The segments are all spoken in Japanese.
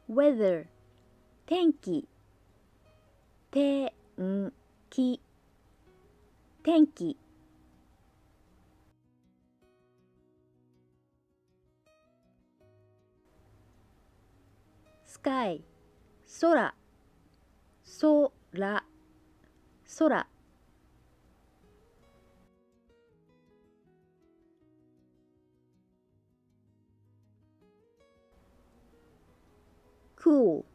weather 天気天気天気 sky 空空空 cool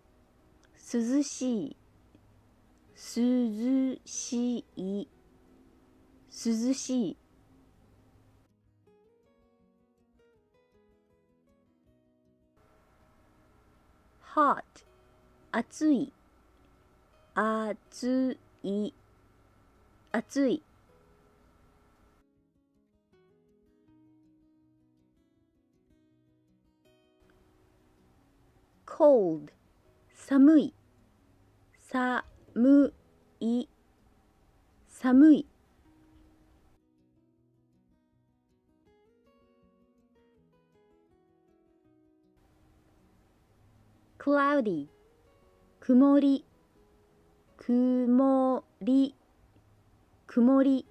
涼しい涼しい涼しい hot 暑い暑い暑い cold 寒い寒い寒い cloudy 曇り曇り曇り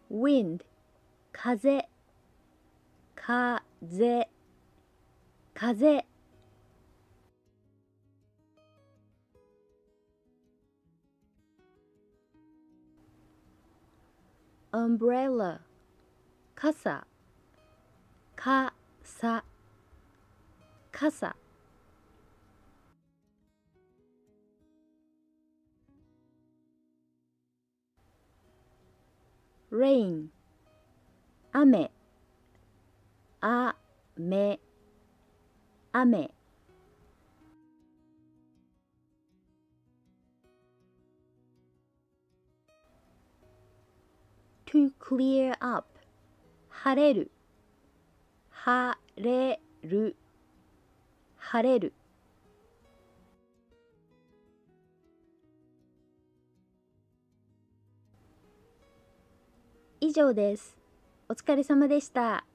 wind 風風風 umbrella 傘傘傘 rain 雨雨雨 to clear up 晴れる晴れる晴れる以上です。お疲れ様でした。